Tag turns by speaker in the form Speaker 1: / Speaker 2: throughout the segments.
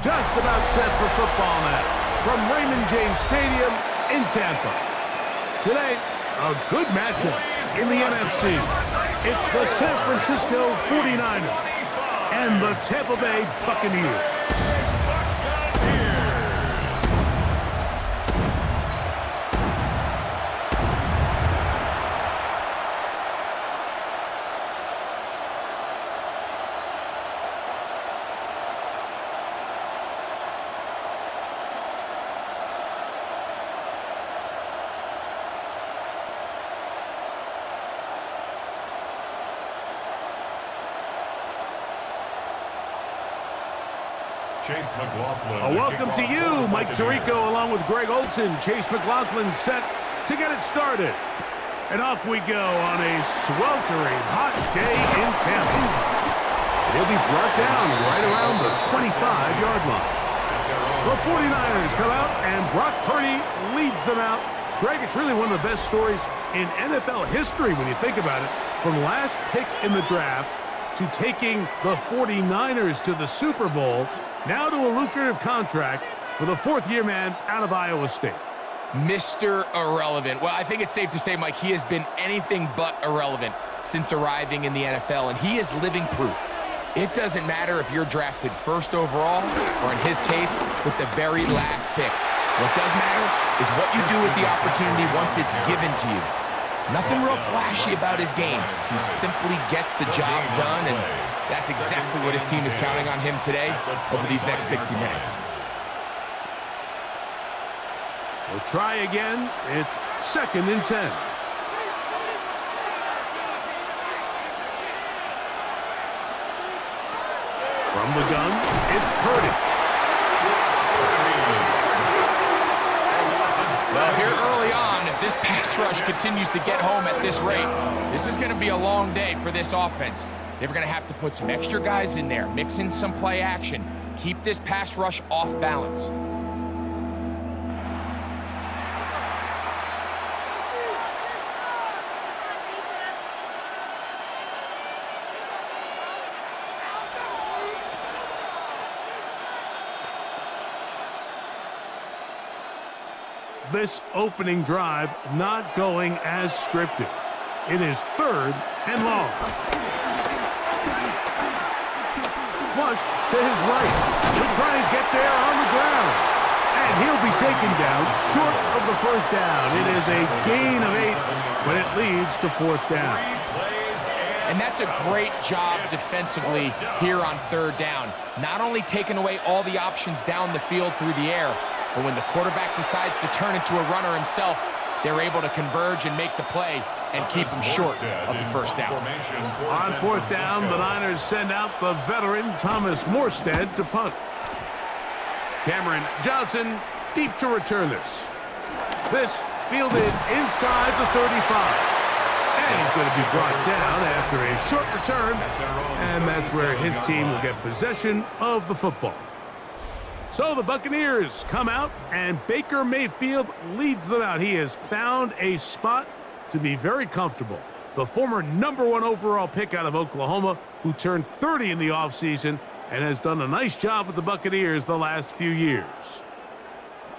Speaker 1: Just about set for football now from Raymond James Stadium in Tampa. Today, a good matchup in the NFC. It's the San Francisco 49ers and the Tampa Bay Buccaneers. Welcome to you, Mike Tirico, along with Greg Olson. Chase McLaughlin set to get it started. And off we go on a sweltering hot day in Tampa. He'll be brought down right around the 25-yard line. The 49ers come out, and Brock Purdy leads them out. Greg, it's really one of the best stories in NFL history when you think about it. From last pick in the draft to taking the 49ers to the Super Bowl, now to a lucrative contract for the fourth-year man out of Iowa State.
Speaker 2: Mr. Irrelevant. Well, I think it's safe to say, Mike, he has been anything but irrelevant since arriving in the NFL, and he is living proof. It doesn't matter if you're drafted first overall, or in his case, with the very last pick. What does matter is what you do with the opportunity once it's given to you. Nothing real flashy about his game. He simply gets the job done, and that's exactly what his team is counting on him today over these next 60 minutes.
Speaker 1: We'll try again. It's 2nd and 10. From the gun, it's Purdy.
Speaker 2: Well, here early on, if this pass rush continues to get home at this rate, this is going to be a long day for this offense. They're going to have to put some extra guys in there, mix in some play action, keep this pass rush off balance.
Speaker 1: This opening drive not going as scripted. It is 3rd and long. Flush to his right. He'll try and get there on the ground. And he'll be taken down short of the first down. It is a gain of 8, but it leads to 4th down.
Speaker 2: And that's a great job defensively here on 3rd down. Not only taking away all the options down the field through the air, but when the quarterback decides to turn into a runner himself, they're able to converge and make the play and keep him short of the first down.
Speaker 1: On 4th down, the Niners send out the veteran Thomas Morstead to punt. Cameron Johnson deep to return this. This fielded inside the 35. And he's going to be brought down after a short return. And that's where his team will get possession of the football. So the Buccaneers come out, and Baker Mayfield leads them out. He has found a spot to be very comfortable. The former #1 overall pick out of Oklahoma, who turned 30 in the offseason and has done a nice job with the Buccaneers the last few years.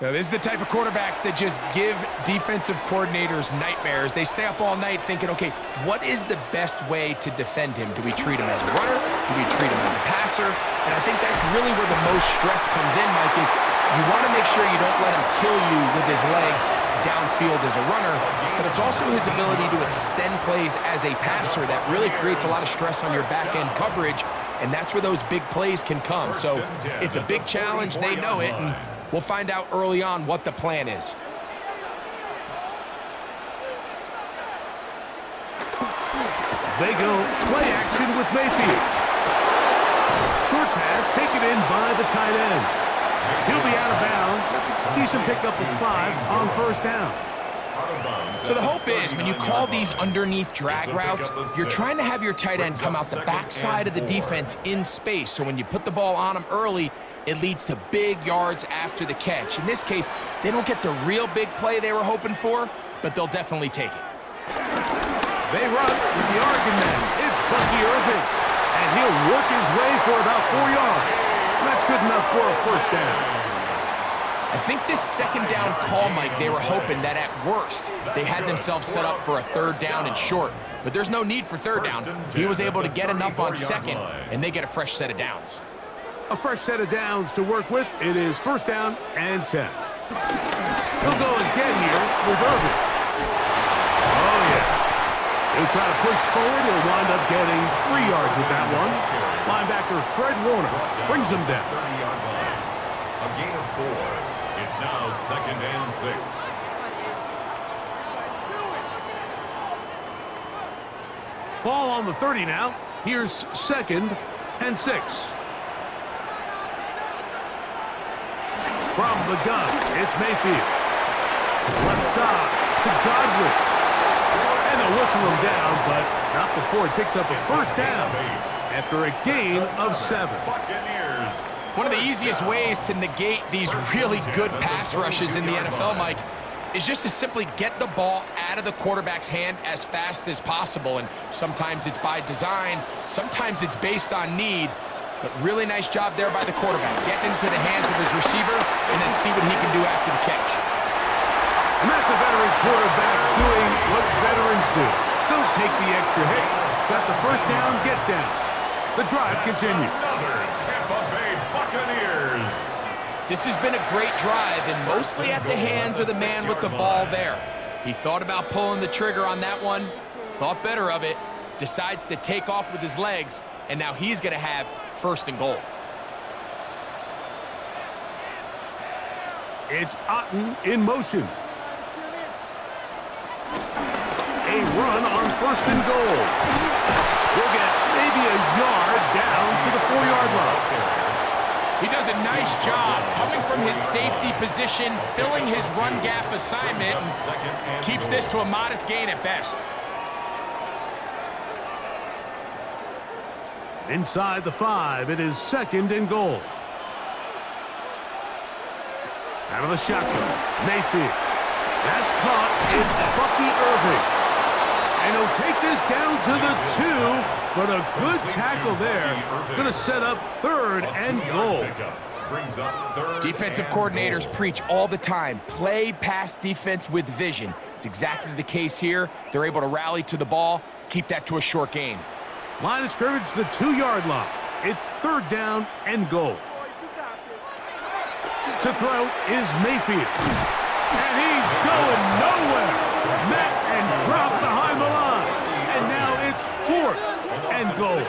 Speaker 2: Now, this is the type of quarterbacks that just give defensive coordinators nightmares. They stay up all night thinking, okay, what is the best way to defend him? Do we treat him as a runner? Do we treat him as a passer? And I think that's really where the most stress comes in, Mike, is you want to make sure you don't let him kill you with his legs downfield as a runner, but it's also his ability to extend plays as a passer that really creates a lot of stress on your back-end coverage, and that's where those big plays can come. So it's a big challenge. They know it, and we'll find out early on what the plan is.
Speaker 1: They go play action with Mayfield. Short pass taken in by the tight end. He'll be out of bounds. That's a decent pickup of 5 on 1st down.
Speaker 2: So the hope is when you call these underneath drag routes, you're trying to have your tight end come out the backside of the defense in space. So when you put the ball on him early, it leads to big yards after the catch. In this case, they don't get the real big play they were hoping for, but they'll definitely take it.
Speaker 1: They run with the Oregon man. It's Bucky Irving, and he'll work his way for about 4 yards. And that's good enough for a first down.
Speaker 2: I think this second down call, Mike, they were hoping that at worst they had themselves set up for a third down and short. But there's no need for third down. He was able to get enough on second, and they get a fresh set of downs.
Speaker 1: A fresh set of downs to work with. It is first down and 10. He'll go again here with Irving. Oh, yeah. He'll try to push forward. He'll wind up getting 3 yards with that one. Linebacker Fred Warner brings him down.
Speaker 3: 30-yard line. A gain of 4. It's now second and 6.
Speaker 1: Ball on the 30 now. Here's second and 6. From the gun, it's Mayfield. To the left side, to Godwin. And they'll whistle him down, but not before he picks up a first down after a gain of 7.
Speaker 3: Buccaneers.
Speaker 2: One of the easiest ways to negate these really good pass rushes in the NFL, Mike, is just to simply get the ball out of the quarterback's hand as fast as possible. And sometimes it's by design, sometimes it's based on need. But really nice job there by the quarterback, getting into the hands of his receiver and then see what he can do after the catch.
Speaker 1: And that's a veteran quarterback doing what veterans do. Don't take the extra hit. Got the first down, get down. The drive continues.
Speaker 3: Another Tampa Bay Buccaneers.
Speaker 2: This has been a great drive and mostly at the hands of the man with the ball there. He thought about pulling the trigger on that one, thought better of it, decides to take off with his legs, and now he's going to have first and goal.
Speaker 1: It's Otten in motion. A run on first and goal. He'll get maybe a yard down to the 4-yard line.
Speaker 2: He does a nice job coming from his safety position, filling his run gap assignment, keeps this to a modest gain at best.
Speaker 1: Inside the 5, it is second and goal. Out of the shotgun, Mayfield. That's caught. It's Bucky Irving. And he'll take this down to the 2, but a good tackle there. Going to set up third and goal.
Speaker 2: Defensive coordinators preach all the time, play pass defense with vision. It's exactly the case here. They're able to rally to the ball, keep that to a short gain.
Speaker 1: Line of scrimmage, the 2-yard line. It's third down and goal. To throw is Mayfield. And he's going nowhere. Met and dropped behind the line. And now it's fourth and goal.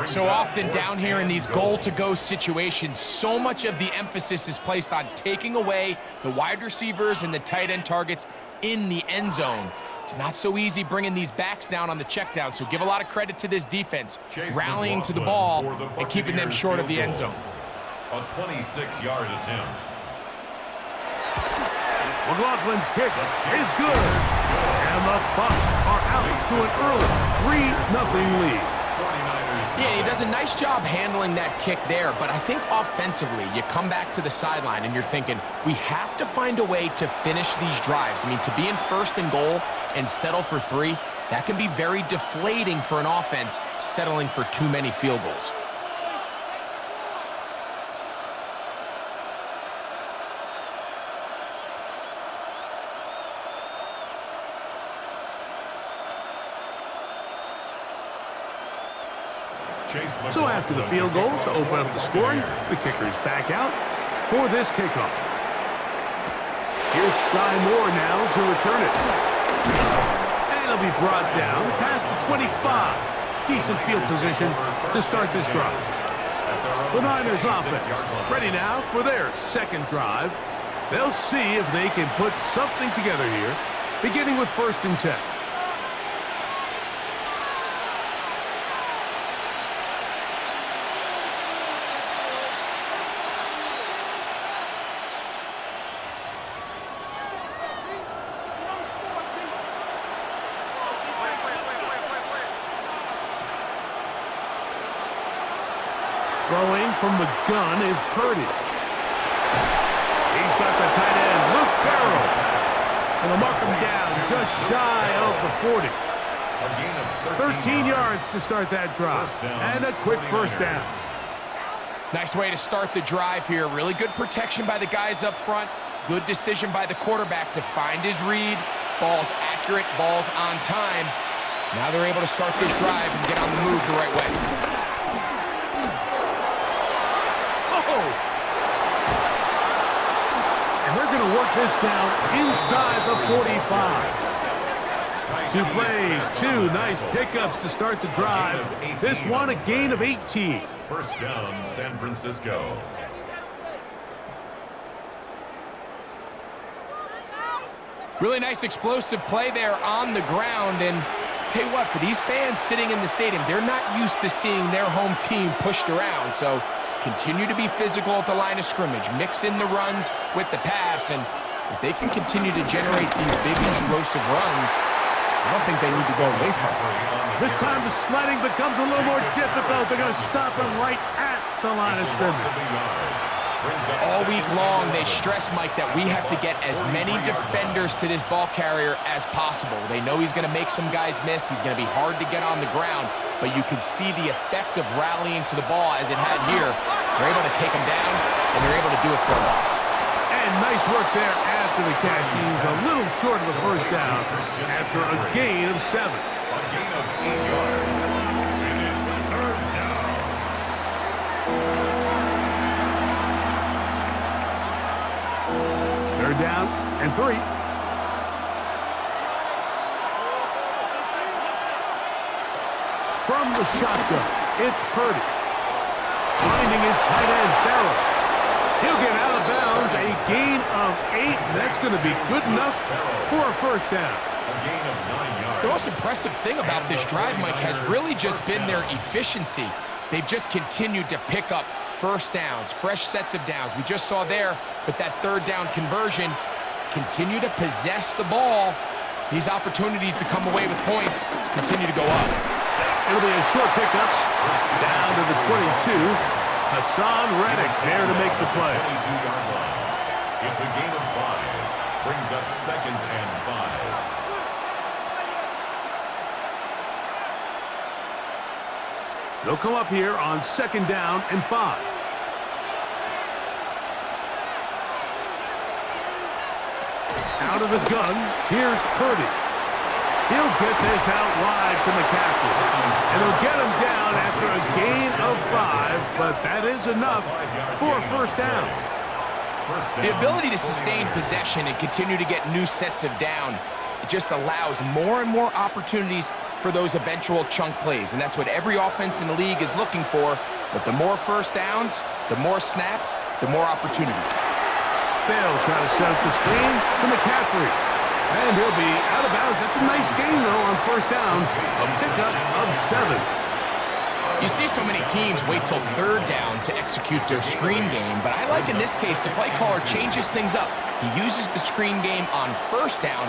Speaker 2: So often down here in these goal-to-go situations, so much of the emphasis is placed on taking away the wide receivers and the tight end targets in the end zone. It's not so easy bringing these backs down on the check down, so give a lot of credit to this defense, rallying to the ball and keeping them short of the end zone.
Speaker 3: A 26-yard attempt.
Speaker 1: McLaughlin's kick is good. And the Bucs are out to an early 3-0 lead.
Speaker 2: Yeah, he does a nice job handling that kick there, but I think offensively, you come back to the sideline and you're thinking, we have to find a way to finish these drives. I mean, to be in first and goal and settle for 3, that can be very deflating for an offense settling for too many field goals.
Speaker 1: So after the field goal to open up the scoring, the kicker's back out for this kickoff. Here's Sky Moore now to return it. And he'll be brought down past the 25. Decent field position to start this drive. The Niners offense ready now for their second drive. They'll see if they can put something together here, beginning with first and 10. Throwing from the gun is Purdy. He's got the tight end, Luke Farrell. And they'll mark him down just shy of the 40. 13 yards to start that drive. And a quick first down.
Speaker 2: Nice way to start the drive here. Really good protection by the guys up front. Good decision by the quarterback to find his read. Ball's accurate, ball's on time. Now they're able to start this drive and get on the move the right way.
Speaker 1: Oh! And they're going to work this down inside the 45. 2 plays, 2 nice pickups to start the drive. This one a gain of 18.
Speaker 3: First down, San Francisco.
Speaker 2: Really nice explosive play there on the ground. And tell you what, for these fans sitting in the stadium, they're not used to seeing their home team pushed around. So continue to be physical at the line of scrimmage. Mix in the runs with the pass. And if they can continue to generate these big explosive runs, I don't think they need to go away from it.
Speaker 1: This time the sledding becomes a little more difficult. They're going to stop him right at the line of scrimmage.
Speaker 2: All week long, they stress, Mike, that we have to get as many defenders to this ball carrier as possible. They know he's going to make some guys miss. He's going to be hard to get on the ground, but you can see the effect of rallying to the ball as it had here. They're able to take him down, and they're able to do it for a loss.
Speaker 1: And nice work there after the catch. He's a little short of the first down after a gain of 7.
Speaker 3: A gain of 8 yards. And it's 3rd down.
Speaker 1: Third down and 3. From the shotgun, it's Purdy. Finding his tight end, Farrell. He'll get out of bounds, a gain of 8. That's going to be good enough for a first down.
Speaker 3: A gain of 9 yards.
Speaker 2: The most impressive thing about this drive, Mike, has really just been their efficiency. They've just continued to pick up first downs, fresh sets of downs. We just saw there with that 3rd down conversion, continue to possess the ball. These opportunities to come away with points continue to go up.
Speaker 1: It'll be a short pickup down to the 22. Hassan Reddick there to make the play.
Speaker 3: 22-yard line. It's a gain of 5. Brings up 2nd and 5.
Speaker 1: They'll come up here on 2nd down and 5. Out of the gun, here's Purdy. He'll get this out wide to McCaffrey. And he'll get him down after a gain of 5, but that is enough for a first down.
Speaker 2: The ability to sustain possession and continue to get new sets of down, it just allows more and more opportunities for those eventual chunk plays, and that's what every offense in the league is looking for. But the more first downs, the more snaps, the more opportunities.
Speaker 1: They'll try to set up the screen to McCaffrey. And he'll be out of bounds. That's a nice gain, though, on first down. A pickup of 7.
Speaker 2: You see so many teams wait till 3rd down to execute their screen game, but I like in this case the play caller changes things up. He uses the screen game on first down,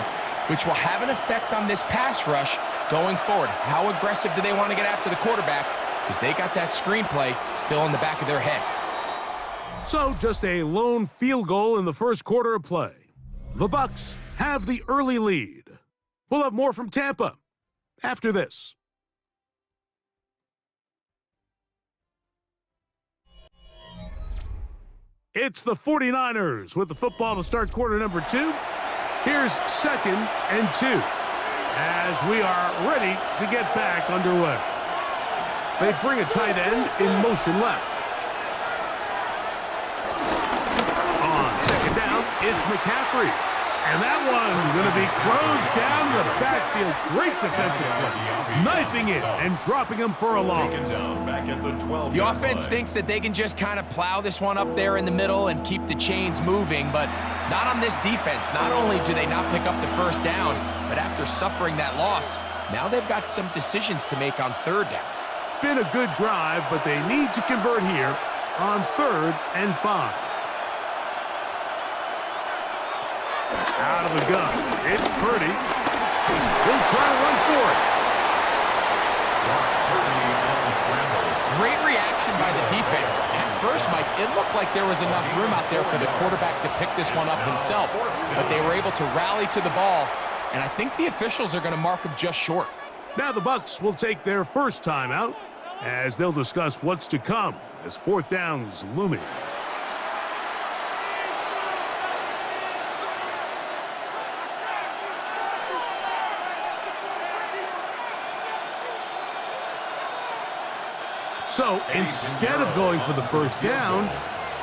Speaker 2: which will have an effect on this pass rush going forward. How aggressive do they want to get after the quarterback? Because they got that screen play still in the back of their head.
Speaker 1: So just a lone field goal in the first quarter of play. The Bucs have the early lead. We'll have more from Tampa after this. It's the 49ers with the football to start quarter number 2. Here's 2nd and 2 as we are ready to get back underway. They bring a tight end in motion left. On 2nd down, it's McCaffrey. And that one's going to be closed down the backfield. Great defensive play. Knifing it and dropping him for a loss.
Speaker 2: The offense thinks that they can just kind of plow this one up there in the middle and keep the chains moving, but not on this defense. Not only do they not pick up the first down, but after suffering that loss, now they've got some decisions to make on 3rd down.
Speaker 1: Been a good drive, but they need to convert here on 3rd and 5. Out of the gun, it's Purdy. He'll try to run for it.
Speaker 2: Great reaction by the defense. At first, Mike, it looked like there was enough room out there for the quarterback to pick this one up himself, but they were able to rally to the ball, and I think the officials are going to mark him just short.
Speaker 1: Now the Bucs will take their first timeout as they'll discuss what's to come as fourth down's looming. So instead of going for the first down,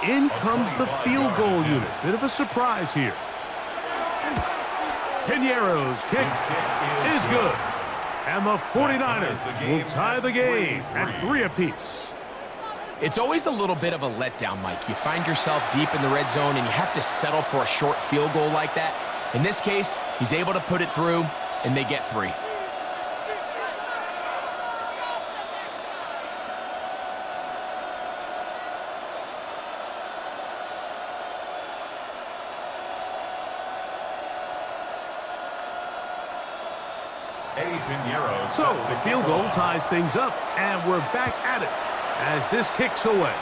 Speaker 1: in comes the field goal unit. Bit of a surprise here. Piñeiro's kick is good. And the 49ers will tie the game at 3 apiece.
Speaker 2: It's always a little bit of a letdown, Mike. You find yourself deep in the red zone and you have to settle for a short field goal like that. In this case, he's able to put it through and they get 3.
Speaker 1: So the field goal ties things up, and we're back at it as this kicks away.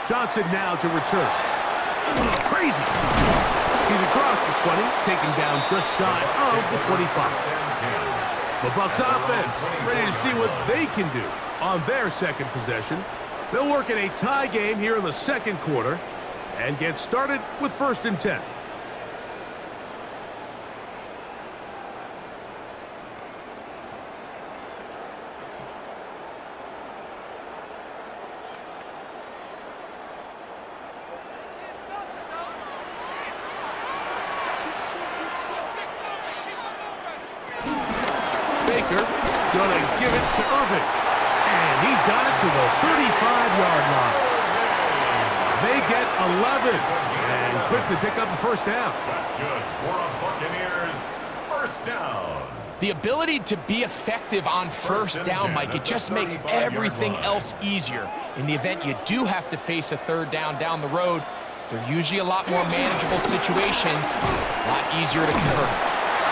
Speaker 1: Johnson now to return. Crazy. He's across the 20, taken down just shy of the 25. The Bucs offense ready to see what they can do on their second possession. They'll work in a tie game here in the second quarter and get started with 1st and 10. Gonna give it to Irving. And he's got it to the 35-yard line. They get 11 and quickly pick up the first down.
Speaker 3: That's good for a Buccaneers first down.
Speaker 2: The ability to be effective on first down, Mike, it just makes everything else easier. In the event you do have to face a 3rd down the road, they're usually a lot more manageable situations, a lot easier to convert.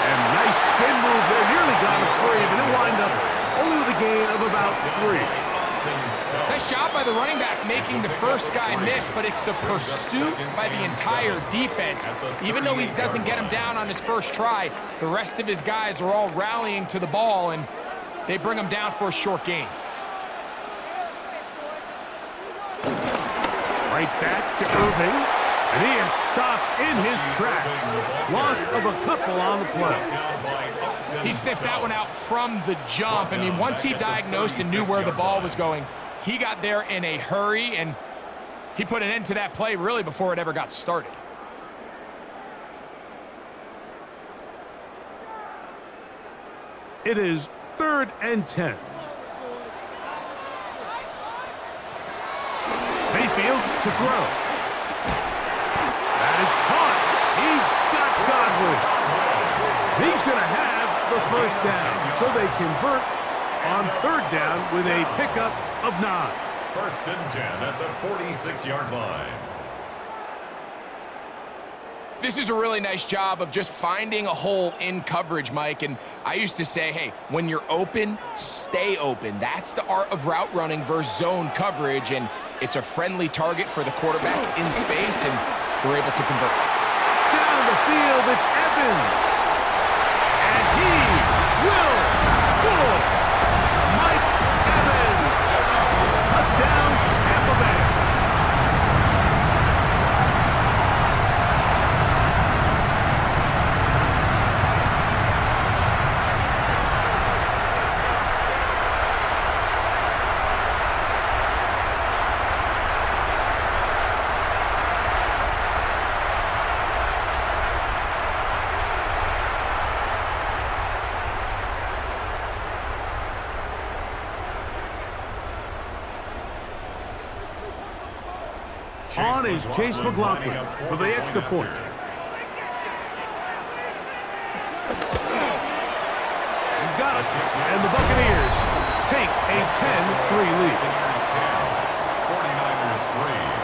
Speaker 1: And nice spin move there. Nearly got it free, but it'll wind up only with a gain of about 3.
Speaker 2: Nice job by the running back making the first guy miss, but it's the pursuit by the entire defense. Even though he doesn't get him down on his first try, the rest of his guys are all rallying to the ball, and they bring him down for a short gain.
Speaker 1: Right back to Irving. And he is stopped in his tracks. Loss of a couple on the play.
Speaker 2: He sniffed that one out from the jump. I mean, once he diagnosed and knew where the ball was going, he got there in a hurry, and he put an end to that play really before it ever got started.
Speaker 1: It is 3rd and 10. Mayfield to throw. That is caught. He got Godwin. He's going to have the first down. So they convert on 3rd down with a pickup of 9.
Speaker 3: 1st and 10 at the 46-yard line.
Speaker 2: This is a really nice job of just finding a hole in coverage, Mike. And I used to say, hey, when you're open, stay open. That's the art of route running versus zone coverage. And it's a friendly target for the quarterback in space, and we're able to convert.
Speaker 1: Down the field, it's Evans. And he will score. Mike Evans. Touchdown, Tampa Bay. On is Chase McLaughlin for the extra point. He's got it. And the Buccaneers take a 10-3 lead.
Speaker 3: 49ers 3.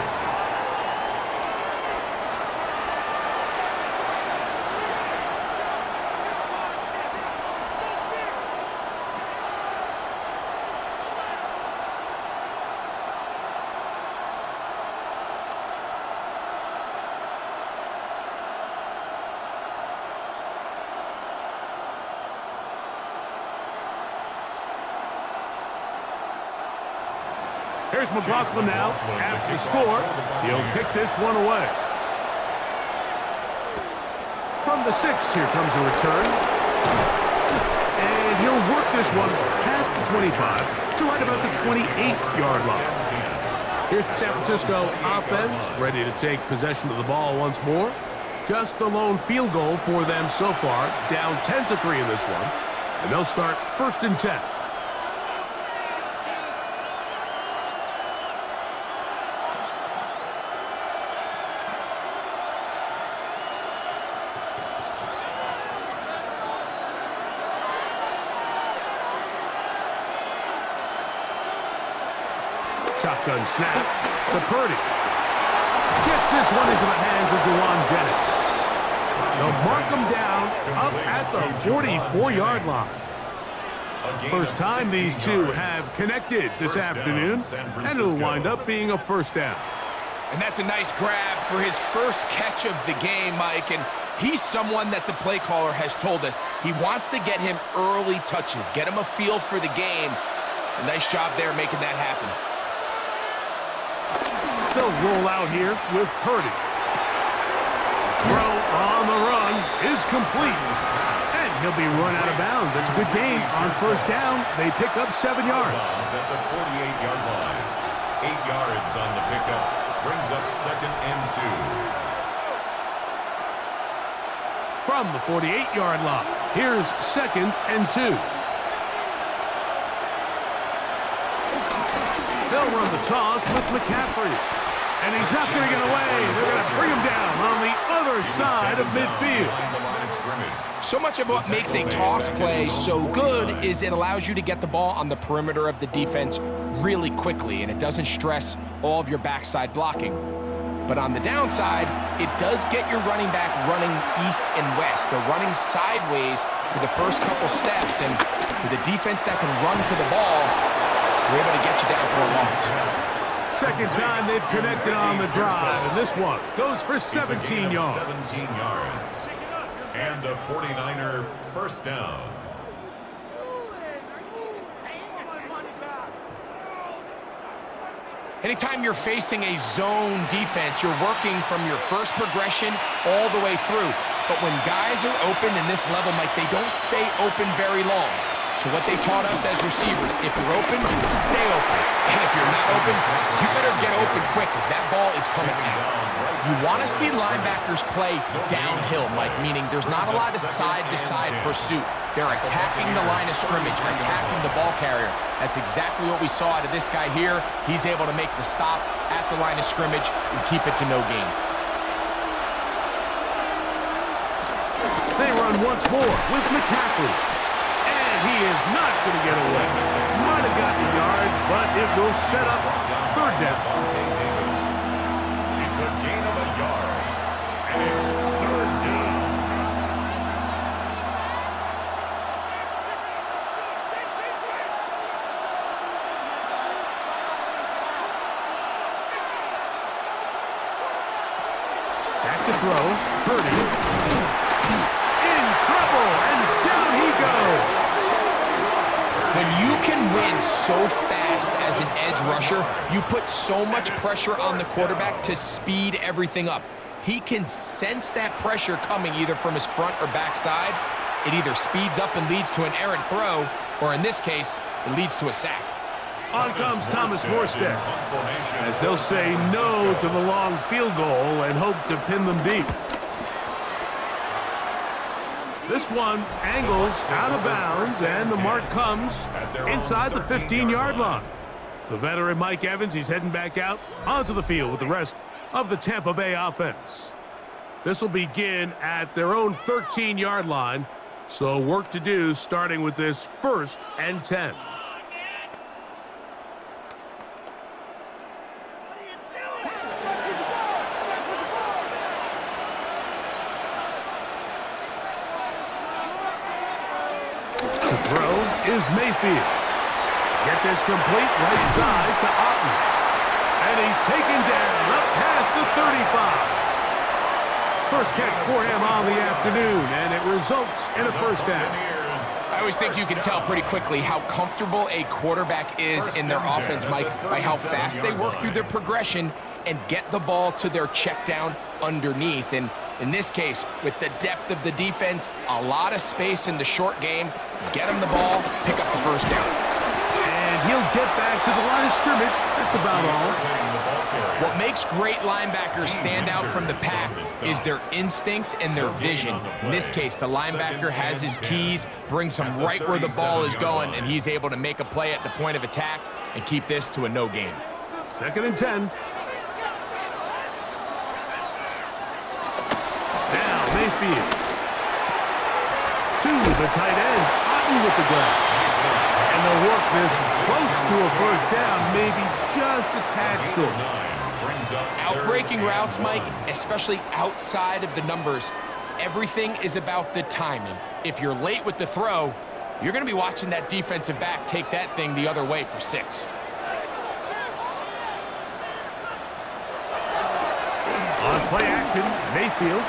Speaker 1: Here's McLaughlin now. After the score, he'll kick this one away. From the 6, here comes a return. And he'll work this one past the 25 to right about the 28-yard line. Here's the San Francisco offense, ready to take possession of the ball once more. Just the lone field goal for them so far, down 10-3 in this one. And they'll start 1st and 10. Shotgun snap to Purdy. Gets this one into the hands of Juwan Jennings. They'll mark him down up at the 44-yard line. First time these two have connected this afternoon, and it'll wind up being a 1st down.
Speaker 2: And that's a nice grab for his first catch of the game, Mike. And he's someone that the play caller has told us he wants to get him early touches, get him a feel for the game. A nice job there making that happen.
Speaker 1: They'll roll out here with Purdy. Throw on the run is complete. And he'll be run out of bounds. That's a good gain on 1st down. They pick up 7 yards.
Speaker 3: At the 48-yard line. 8 yards on the pickup. Brings up 2nd and 2.
Speaker 1: From the 48-yard line, here's 2nd and 2. They'll run the toss with McCaffrey. And he's not going to get away. They're going to bring him down on the other side of midfield.
Speaker 2: So much of what makes a toss play so good is it allows you to get the ball on the perimeter of the defense really quickly, and it doesn't stress all of your backside blocking. But on the downside, it does get your running back running east and west. They're running sideways for the first couple steps, and with a defense that can run to the ball, we're able to get you down for a loss.
Speaker 1: Second time they've connected on the drive, and this one goes for 17 yards.
Speaker 3: 17 yards. And a 49er 1st down.
Speaker 2: Anytime you're facing a zone defense, you're working from your first progression all the way through. But when guys are open in this level, Mike, they don't stay open very long. So what they taught us as receivers, if you're open, stay open. And if you're not open, you better get open quick because that ball is coming out. You want to see linebackers play downhill, Mike, meaning there's not a lot of side-to-side pursuit. They're attacking the line of scrimmage, attacking the ball carrier. That's exactly what we saw out of this guy here. He's able to make the stop at the line of scrimmage and keep it to no gain.
Speaker 1: They run once more with McCaffrey. He is not going to get away. Might have gotten a yard, but it will set up 3rd down.
Speaker 3: It's a gain of a yard, and it's 3rd down.
Speaker 1: Back to throw. Purdy. In trouble, and down he goes.
Speaker 2: When you can win so fast as an edge rusher, you put so much pressure on the quarterback to speed everything up. He can sense that pressure coming either from his front or back side. It either speeds up and leads to an errant throw, or in this case, it leads to a sack.
Speaker 1: On comes Thomas Morstead, as they'll say no to the long field goal and hope to pin them deep. This one angles out of bounds, and the mark comes inside the 15-yard line. The veteran Mike Evans, he's heading back out onto the field with the rest of the Tampa Bay offense. This will begin at their own 13-yard line, so work to do starting with this 1st and 10. Throw is Mayfield. Get this complete right side to Otten. And he's taken down up past the 35. First catch for him on the afternoon, and it results in a 1st down.
Speaker 2: I always think you can tell pretty quickly how comfortable a quarterback is in their offense, Mike, by how fast they work through their progression and get the ball to their check down underneath. And in this case, with the depth of the defense, a lot of space in the short game, get them the ball, pick up the first down.
Speaker 1: And he'll get back to the line of scrimmage. That's about all.
Speaker 2: What makes great linebackers stand out from the pack is their instincts and their vision. In this case, the linebacker has his keys, brings him right where the ball is going, and he's able to make a play at the point of attack and keep this to a no gain.
Speaker 1: 2nd and 10. Now Mayfield. To the tight end. Otten with the gun. And they'll work this close to a first down, maybe just a tad short.
Speaker 2: Outbreaking routes, Mike, especially outside of the numbers, everything is about the timing. If you're late with the throw, you're going to be watching that defensive back take that thing the other way for 6.
Speaker 1: On play action, Mayfield.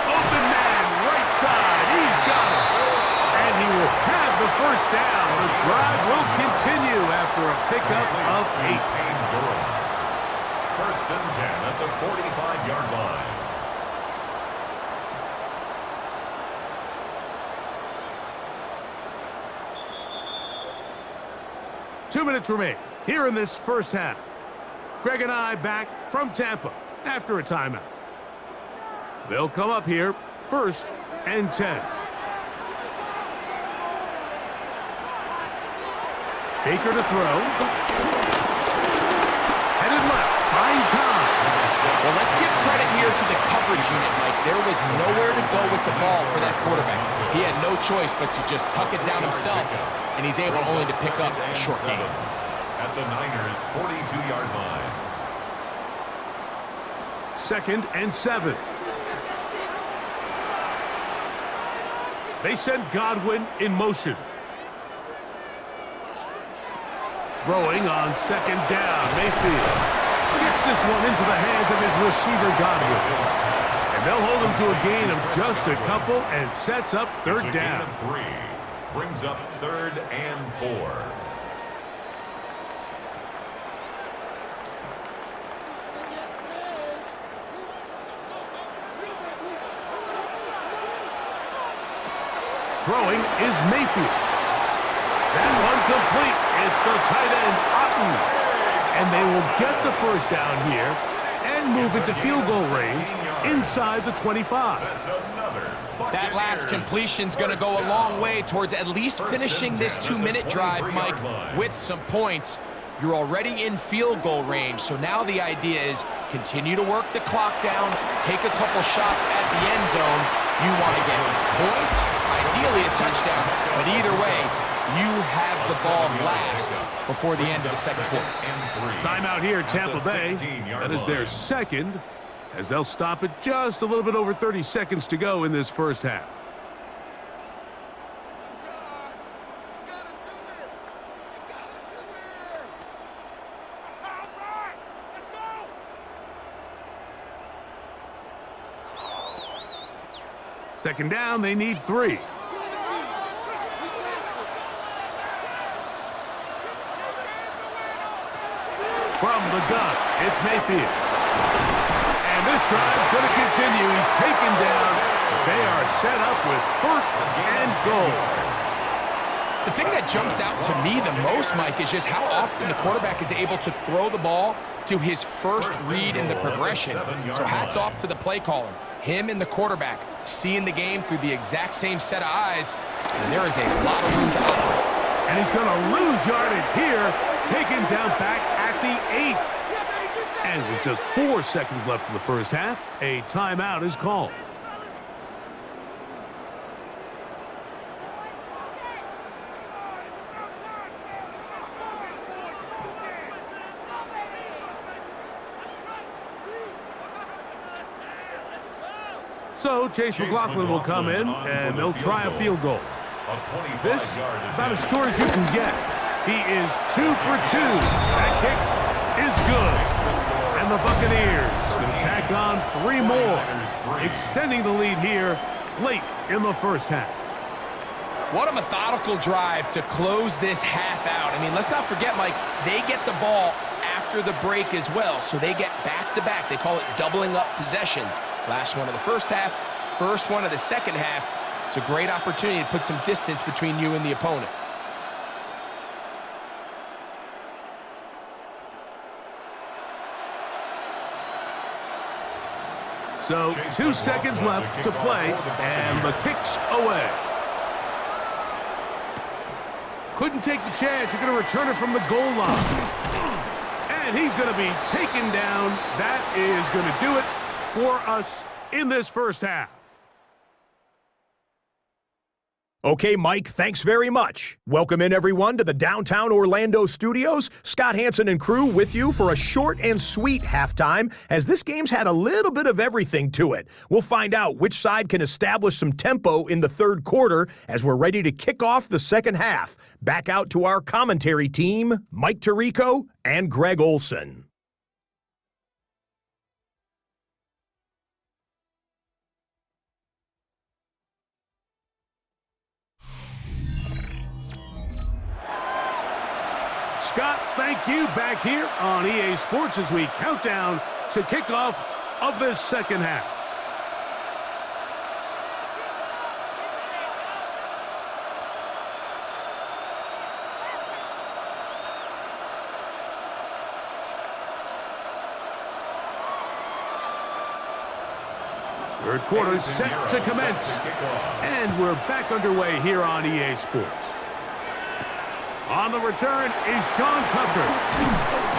Speaker 1: Open man, right side. He's got it. And he will have the first down. The drive will continue after a pickup of 8.
Speaker 3: 1st and 10 at the 45-yard line.
Speaker 1: Two minutes remain here in this first half. Greg and I back from Tampa after a timeout. They'll come up here 1st and 10. Baker to throw. Headed left. Fine time.
Speaker 2: Well, let's give credit here to the coverage unit, Mike. There was nowhere to go with the ball for that quarterback. He had no choice but to just tuck it down himself, and he's able only to pick up a short gain.
Speaker 3: At the Niners' 42-yard line.
Speaker 1: 2nd and 7. They send Godwin in motion. Throwing on 2nd down. Mayfield gets this one into the hands of his receiver, Godwin. And they'll hold him to a gain of just a couple and sets up 3rd down.
Speaker 3: Gain of 3. Brings up 3rd and 4.
Speaker 1: Throwing is Mayfield. That one complete. It's the tight end, Otten. And they will get the first down here and move into field goal range inside the 25.
Speaker 2: That last completion's going to go a long way towards at least finishing this 2-minute drive, Mike, with some points. You're already in field goal range, so now the idea is continue to work the clock down, take a couple shots at the end zone. You want to get points, ideally a touchdown, but either way, you have the ball last before the end of the 2nd quarter.
Speaker 1: Timeout here, Tampa Bay. That is their 2nd, as they'll stop it just a little bit over 30 seconds to go in this first half. Second down, they need 3. From the gun, it's Mayfield. And this drive's going to continue. He's taken down. They are set up with 1st and goal.
Speaker 2: The thing that jumps out to me the most, Mike, is just how often the quarterback is able to throw the ball to his first read in the progression. So hats off to the play caller. Him and the quarterback seeing the game through the exact same set of eyes, and there is a lot of room to operate.
Speaker 1: And he's going to lose yardage here, taken down back at the 8. And with just 4 seconds left in the first half, a timeout is called. So Chase McLaughlin will come in, and they'll try a field goal. This, about as short as you can get. He is 2 for 2. That kick is good. And the Buccaneers going to tack on 3 more, extending the lead here late in the first half.
Speaker 2: What a methodical drive to close this half out. I mean, let's not forget, Mike, they get the ball after the break as well, so they get back-to-back. They call it doubling up possessions. Last one of the first half, first one of the second half. It's a great opportunity to put some distance between you and the opponent.
Speaker 1: So 2 seconds left to play, and the kick's away. Couldn't take the chance. You're going to return it from the goal line. And he's going to be taken down. That is going to do it for us in this first half.
Speaker 4: Okay, Mike, thanks very much. Welcome in, everyone, to the downtown Orlando studios. Scott Hansen and crew with you for a short and sweet halftime, as this game's had a little bit of everything to it. We'll find out which side can establish some tempo in the third quarter as we're ready to kick off the second half. Back out to our commentary team, Mike Tirico and Greg Olson.
Speaker 1: Scott, thank you. Back here on EA Sports as we count down to kickoff of this second half. Third quarter set to commence. And we're back underway here on EA Sports. On the return is Sean Tucker.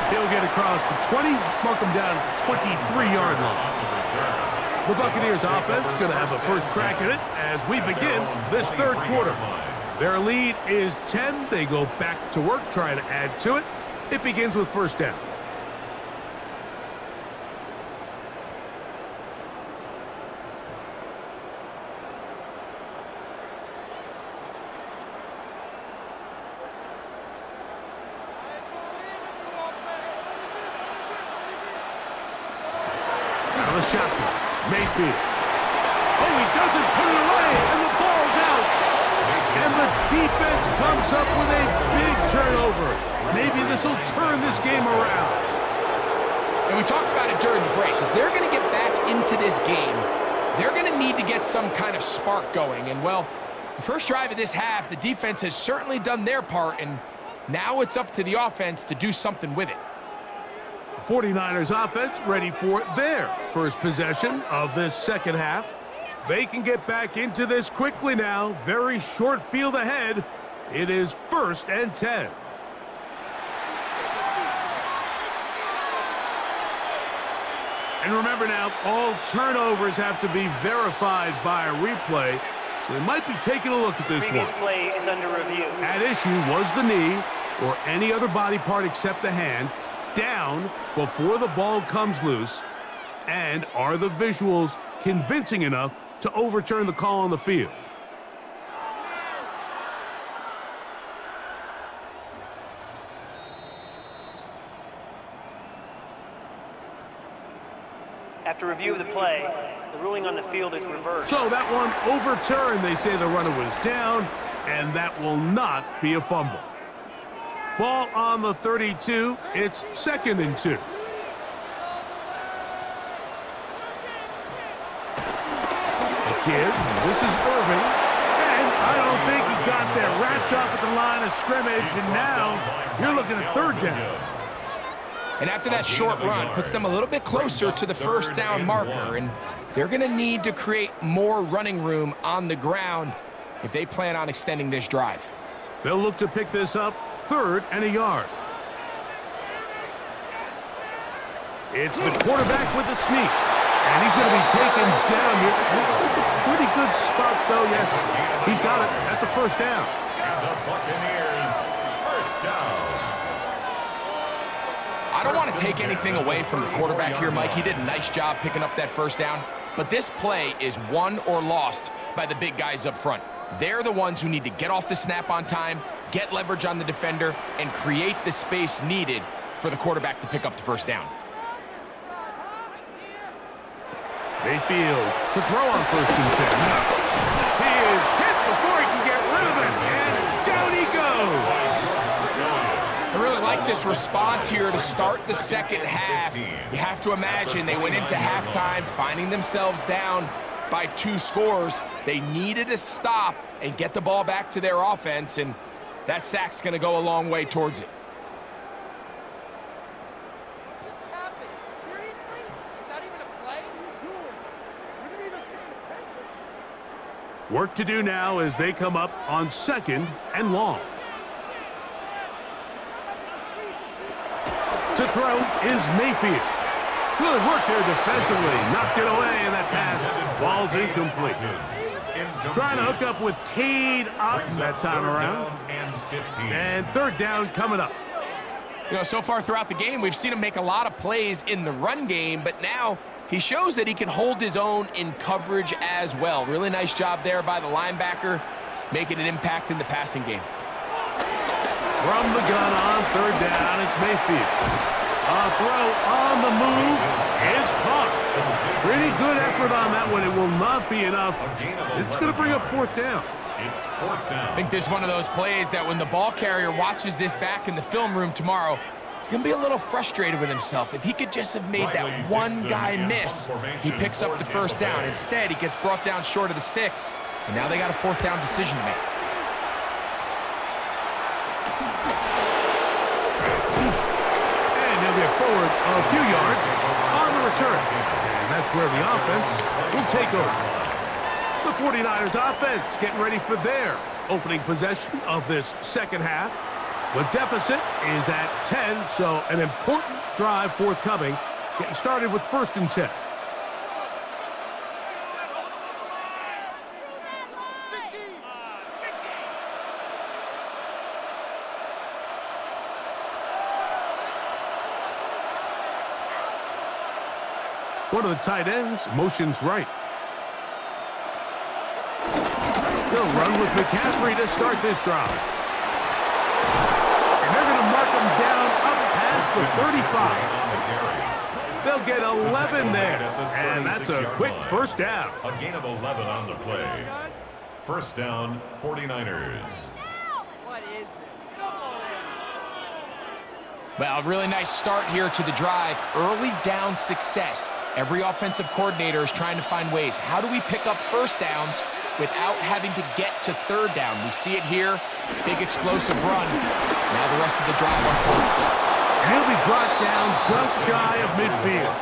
Speaker 1: He'll get across the 20, mark him down at the 23-yard line. The Buccaneers offense going to have a first crack at it as we begin this third quarter. Their lead is 10. They go back to work, trying to add to it. It begins with first down. Mayfield. Oh, he doesn't put it away, and the ball's out. And the defense comes up with a big turnover. Maybe this will turn this game around.
Speaker 2: And we talked about it during the break. If they're going to get back into this game, they're going to need to get some kind of spark going. And, well, the first drive of this half, the defense has certainly done their part, and now it's up to the offense to do something with it.
Speaker 1: 49ers offense ready for their first possession of this second half. They can get back into this quickly now. Very short field ahead. It is 1st and 10. And remember now, all turnovers have to be verified by a replay. So they might be taking a look at this one.
Speaker 5: Play is under review.
Speaker 1: At issue was the knee or any other body part except the hand down before the ball comes loose, and are the visuals convincing enough to overturn the call on the field?
Speaker 5: After review of the play, the ruling on the field is reversed.
Speaker 1: So that one overturned. They say the runner was down, and that will not be a fumble. Ball on the 32. It's 2nd and 2. Kid, this is Irving, and I don't think he got there. Wrapped up at the line of scrimmage, and now you're looking at 3rd down.
Speaker 2: And after that short run, puts them a little bit closer to the first down marker, and they're going to need to create more running room on the ground if they plan on extending this drive.
Speaker 1: They'll look to pick this up 3rd and a yard. It's the quarterback with the sneak, and he's going to be taken down here. Looks like a pretty good spot, though. Yes, he's got it. That's a 1st down.
Speaker 3: And the Buccaneers, 1st down.
Speaker 2: I don't want to take anything away from the quarterback here, Mike. He did a nice job picking up that 1st down, but this play is won or lost by the big guys up front. They're the ones who need to get off the snap on time, get leverage on the defender, and create the space needed for the quarterback to pick up the 1st down.
Speaker 1: Mayfield to throw on 1st and 10. He is hit before he can get rid of it.
Speaker 2: at this response here to start the second half. You have to imagine they went into halftime finding themselves down by 2 scores. They needed to stop and get the ball back to their offense, and that sack's going to go a long way towards it.
Speaker 1: Work to do now as they come up on 2nd and long. To throw is Mayfield. Good work there defensively. Knocked it away, and that pass falls incomplete. Trying to hook up with Cade Otton that time around. And 3rd down coming up.
Speaker 2: You know, so far throughout the game, we've seen him make a lot of plays in the run game, but now he shows that he can hold his own in coverage as well. Really nice job there by the linebacker, making an impact in the passing game.
Speaker 1: From the gun on 3rd down, it's Mayfield. A throw on the move is caught. Pretty good effort on that one. It will not be enough. It's going to bring up 4th down.
Speaker 3: It's 4th down.
Speaker 2: I think there's one of those plays that when the ball carrier watches this back in the film room tomorrow, he's going to be a little frustrated with himself. If he could just have made that one guy miss, he picks up the 1st down. Instead, he gets brought down short of the sticks, and now they got a 4th down decision to make.
Speaker 1: And they'll get forward a few yards on the return. And that's where the offense will take over. The 49ers offense getting ready for their opening possession of this second half. The deficit is at 10, so an important drive forthcoming. Getting started with 1st and 10. One of the tight ends motions right. They'll run with McCaffrey to start this drive. And they're going to mark him down up past the 35. They'll get 11 there. And that's a quick 1st down.
Speaker 3: A gain of 11 on the play. 1st down, 49ers.
Speaker 2: Well, a really nice start here to the drive. Early down success. Every offensive coordinator is trying to find ways. How do we pick up 1st downs without having to get to 3rd down? We see it here. Big explosive run. Now the rest of the drive unfolds.
Speaker 1: He'll be brought down just shy of midfield.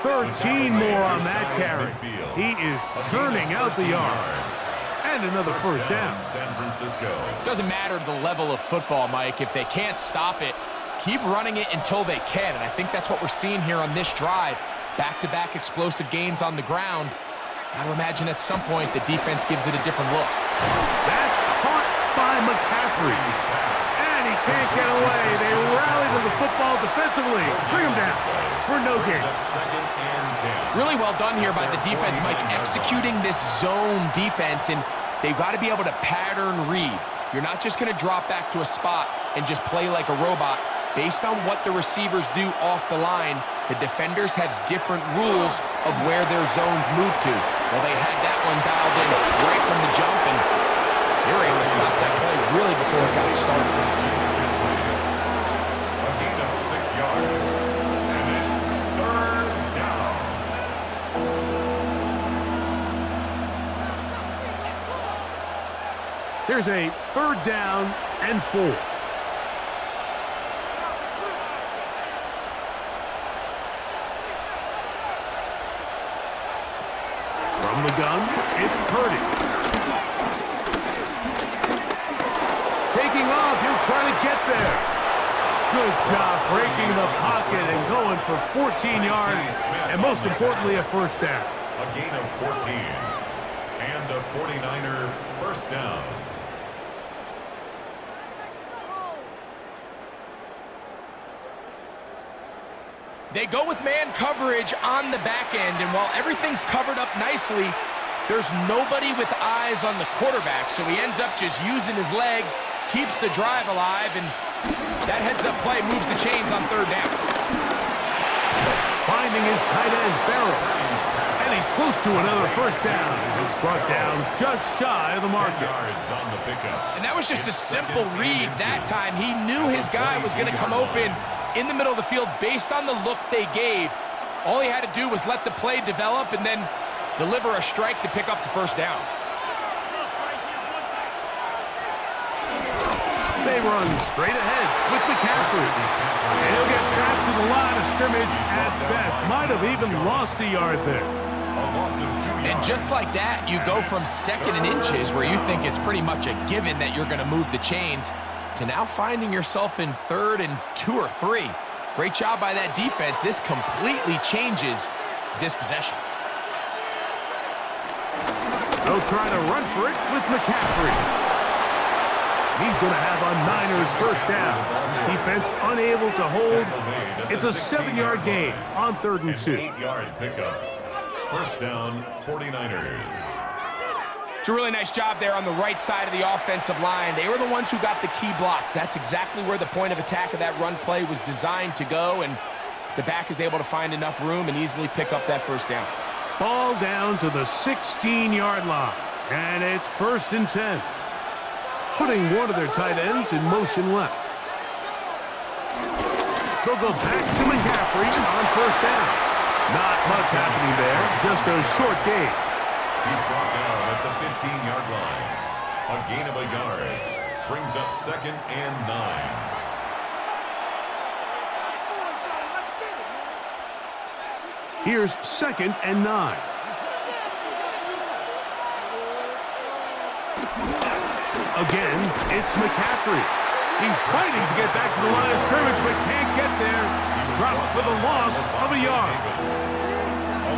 Speaker 1: 13 more on that carry. He is churning out the yards. And another 1st down.
Speaker 3: San Francisco.
Speaker 2: Doesn't matter the level of football, Mike. If they can't stop it, keep running it until they can. And I think that's what we're seeing here on this drive. Back-to-back explosive gains on the ground. Got to imagine at some point the defense gives it a different look.
Speaker 1: That's caught by McCaffrey. And he can't get away. They rally to the football defensively. Bring him down for no gain.
Speaker 3: 2nd and 10.
Speaker 2: Really well done here by the defense, Mike, executing this zone defense, and they've got to be able to pattern read. You're not just going to drop back to a spot and just play like a robot. Based on what the receivers do off the line, the defenders have different rules of where their zones move to. Well, they had that one dialed in right from the jump, and they were able to stop that play really before it got started.
Speaker 3: A gain of 6 yards. And it's 3rd down.
Speaker 1: Here's a 3rd down and 4. From the gun, it's Purdy. Taking off, he'll try to get there. Good job breaking the pocket and going for 14 yards, and most importantly, a 1st down.
Speaker 3: A gain of 14. And a 49er 1st down.
Speaker 2: They go with man coverage on the back end, and while everything's covered up nicely, there's nobody with eyes on the quarterback, so he ends up just using his legs, keeps the drive alive, and that heads-up play moves the chains on 3rd down.
Speaker 1: Finding his tight end, Farrell. And he's close to another first down as it's brought down just shy of the
Speaker 3: 10
Speaker 1: marker.
Speaker 3: yards on the pickup.
Speaker 2: And that was just a simple read that time. He knew his guy was going to come open in the middle of the field based on the look they gave. All he had to do was let the play develop and then deliver a strike to pick up the first down.
Speaker 1: They run straight ahead with McCaffrey. He'll get back to the line of scrimmage at best. Might have even lost a yard there.
Speaker 3: A loss of 2 yards.
Speaker 2: And just like that, you go from second and inches, where you think it's pretty much a given that you're going to move the chains, to now finding yourself in third and 2 or 3. Great job by that defense. This completely changes this possession.
Speaker 1: They'll try to run for it with McCaffrey. He's going to have a Niners first down. His defense unable to hold. It's a 7-yard gain on 3rd and 2.
Speaker 3: 8-yard pickup. First down, 49ers.
Speaker 2: It's a really nice job there on the right side of the offensive line. They were the ones who got the key blocks. That's exactly where the point of attack of that run play was designed to go, and the back is able to find enough room and easily pick up that first down.
Speaker 1: Ball down to the 16-yard line, and it's 1st and 10. Putting one of their tight ends in motion left. They'll go back to McCaffrey on first down. Not much happening there, just a short gain.
Speaker 3: He's brought down at the 15-yard line. A gain of a yard. Brings up 2nd and 9.
Speaker 1: Here's 2nd and 9. Again, it's McCaffrey. He's fighting to get back to the line of scrimmage, but can't get there. Dropped for the loss of a yard.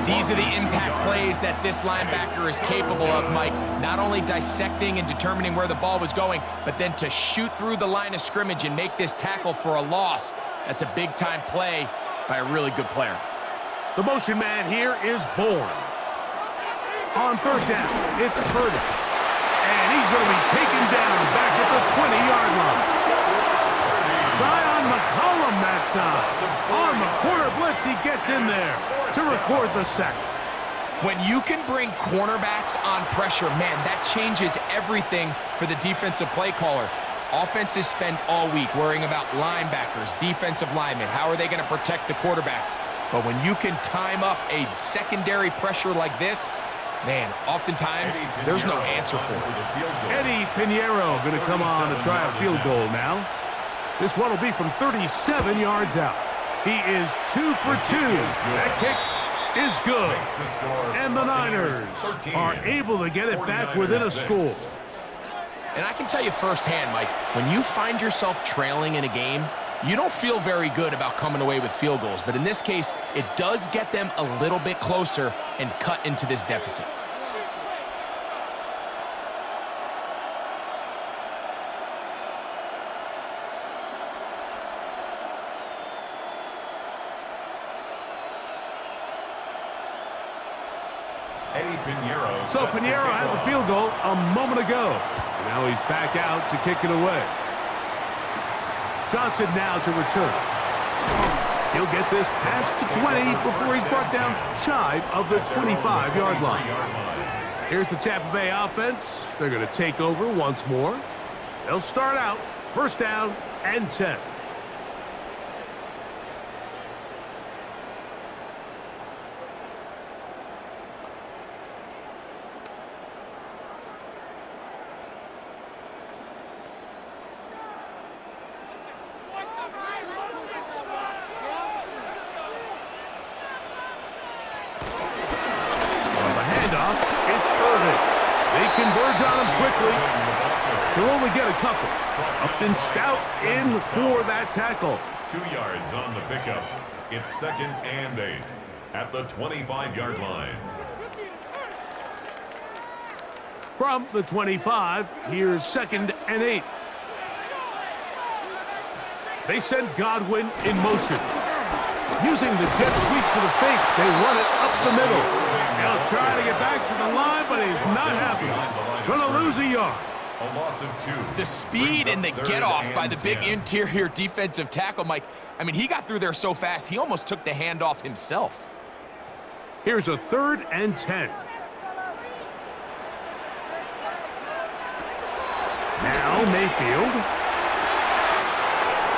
Speaker 2: These are the impact plays that this linebacker is capable of, Mike. Not only dissecting and determining where the ball was going, but then to shoot through the line of scrimmage and make this tackle for a loss. That's a big-time play by a really good player.
Speaker 1: The motion man here is Bourne. On 3rd down, it's Purdy. And he's going to be taken down back at the 20-yard line. Zion McCollum that time. On the corner blitz, he gets in there to record the sack.
Speaker 2: When you can bring cornerbacks on pressure, man, that changes everything for the defensive play caller. Offenses spend all week worrying about linebackers, defensive linemen. How are they going to protect the quarterback? But when you can time up a secondary pressure like this, man, oftentimes there's no answer for it.
Speaker 1: Eddie Pinheiro going to come on to try a field goal now. This one will be from 37 yards out. He is 2 for 2. That kick is good. And the Niners are able to get it back within a score.
Speaker 2: And I can tell you firsthand, Mike, when you find yourself trailing in a game, you don't feel very good about coming away with field goals. But in this case, it does get them a little bit closer and cut into this deficit.
Speaker 1: So Pinheiro had the field goal a moment ago. And now he's back out to kick it away. Johnson now to return. He'll get this past the 20 before he's brought down shy of the 25-yard line. Here's the Tampa Bay offense. They're going to take over once more. They'll start out 1st down and 10. Converge on him quickly. He'll only get a couple. Upton Stout in for that tackle.
Speaker 3: 2 yards on the pickup. It's 2nd and 8 at the 25-yard line.
Speaker 1: From the 25, here's 2nd and 8. They send Godwin in motion. Using the jet sweep for the fake, they run it up the middle. He'll try to get back to the line, but he's not happy. Gonna lose a yard.
Speaker 3: A loss of 2.
Speaker 2: The speed and the get-off by the big interior defensive tackle, Mike. I mean, he got through there so fast, he almost took the handoff himself.
Speaker 1: Here's a 3rd and 10. Now Mayfield.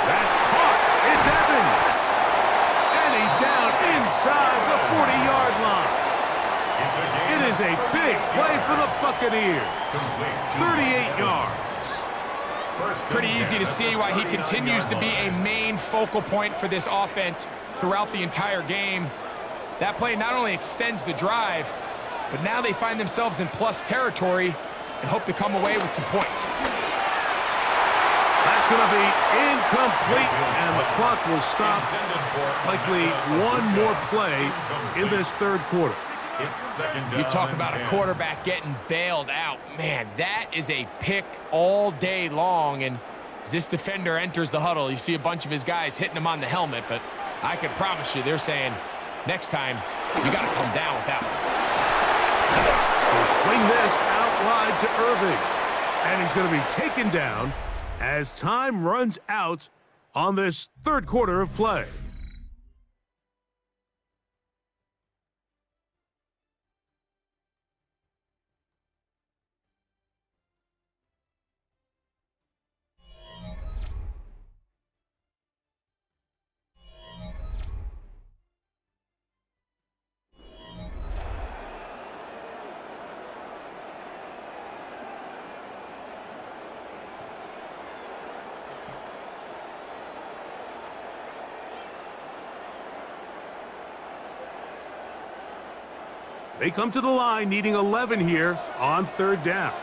Speaker 1: That's caught. It's Evans. And he's down inside the 40-yard line. It is a big play for the Buccaneers. 38 yards.
Speaker 2: Pretty easy to see why he continues to be a main focal point for this offense throughout the entire game. That play not only extends the drive, but now they find themselves in plus territory and hope to come away with some points.
Speaker 1: That's going to be incomplete, and the clock will stop. Likely one more play in this 3rd quarter.
Speaker 3: It's 2nd down.
Speaker 2: You talk
Speaker 3: and
Speaker 2: about
Speaker 3: 10.
Speaker 2: a quarterback getting bailed out. Man, that is a pick all day long. And as this defender enters the huddle, you see a bunch of his guys hitting him on the helmet. But I can promise you, they're saying, next time, you got to come down with that one.
Speaker 1: He'll swing this out wide to Irving. And he's going to be taken down as time runs out on this 3rd quarter of play. They come to the line needing 11 here on 3rd down.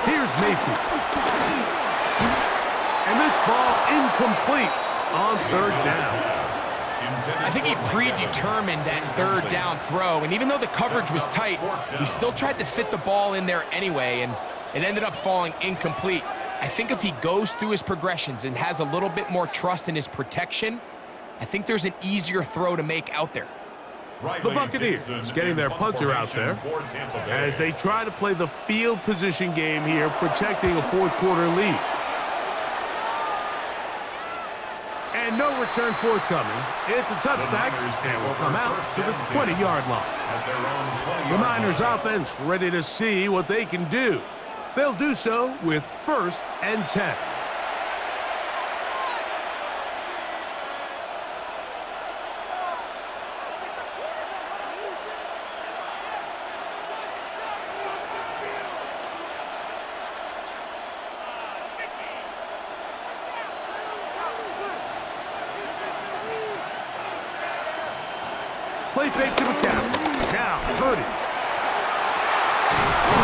Speaker 1: Here's Mayfield. And this ball incomplete on 3rd down.
Speaker 2: I think he predetermined that 3rd down throw, and even though the coverage was tight, he still tried to fit the ball in there anyway, and it ended up falling incomplete. I think if he goes through his progressions and has a little bit more trust in his protection, I think there's an easier throw to make out there.
Speaker 1: The Buccaneers getting their punter out there as they try to play the field position game here, protecting a 4th quarter lead. And no return forthcoming. It's a touchback, and will come out to the 20-yard line. The Niners offense ready to see what they can do. They'll do so with 1st and 10. Play fake to McCaffrey. Now, Purdy.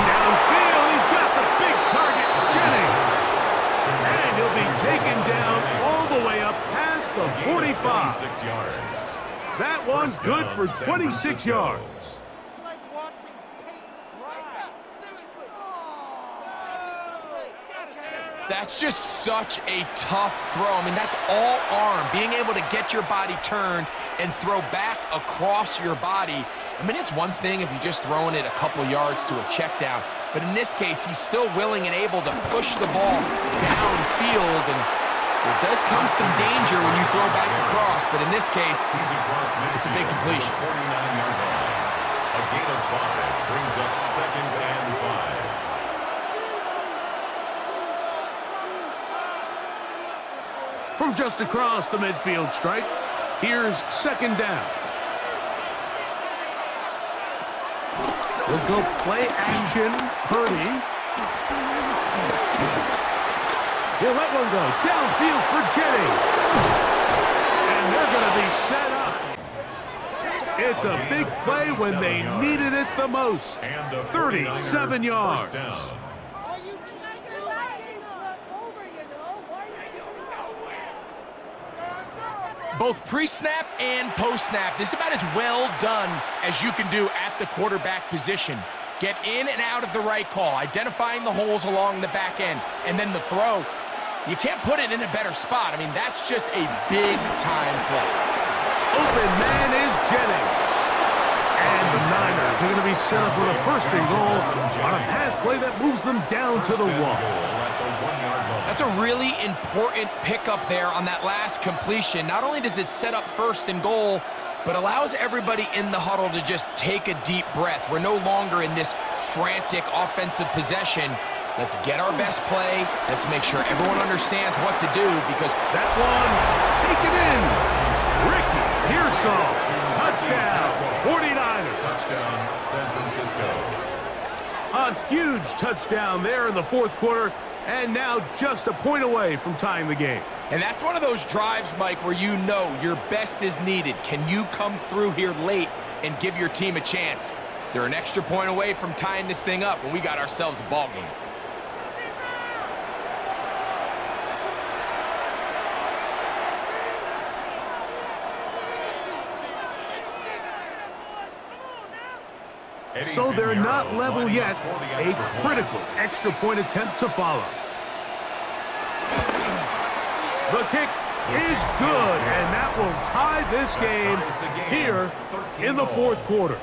Speaker 1: Downfield, he's got the big target, Jennings. And he'll be taken down all the way up past the 45.
Speaker 3: 26 yards.
Speaker 1: That one's good for 26 yards.
Speaker 2: That's just such a tough throw. I mean, that's all arm. Being able to get your body turned and throw back across your body. I mean, it's one thing if you're just throwing it a couple yards to a check down, but in this case, he's still willing and able to push the ball downfield, and there does come some danger when you throw back across, but in this case, it's a big completion.
Speaker 3: 49-yard line. A gain of 5 brings up 2nd and 5.
Speaker 1: From just across the midfield stripe, here's 2nd down. We'll go play action. Purdy. He'll let one go. Downfield for Jennings. And they're going to be set up. It's a big play when they needed it the most. 37 yards.
Speaker 2: Both pre-snap and post-snap, this is about as well done as you can do at the quarterback position. Get in and out of the right call, identifying the holes along the back end, and then the throw. You can't put it in a better spot. I mean, that's just a big-time play.
Speaker 1: Open man is Jennings. And the Niners are going to be set up with a 1st and goal on a pass play that moves them down to the 1.
Speaker 2: That's a really important pickup there on that last completion. Not only does it set up first and goal, but allows everybody in the huddle to just take a deep breath. We're no longer in this frantic offensive possession. Let's get our best play. Let's make sure everyone understands what to do, because
Speaker 1: that one, take it in. Ricky Pearsall, touchdown, 49ers.
Speaker 3: Touchdown, San Francisco.
Speaker 1: A huge touchdown there in the fourth quarter, and now just a point away from tying the game.
Speaker 2: And that's one of those drives, Mike, where you know your best is needed. Can you come through here late and give your team a chance? They're an extra point away from tying this thing up, and we got ourselves a ball game.
Speaker 1: So they're not level yet. A critical extra point attempt to follow. The kick is good, and that will tie this game here in the fourth quarter.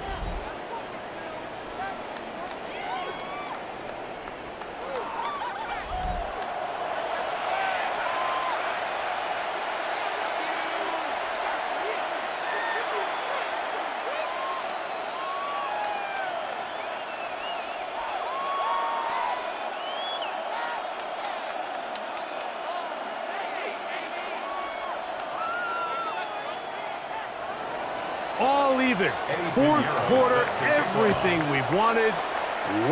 Speaker 1: All even. Fourth quarter, everything we've wanted.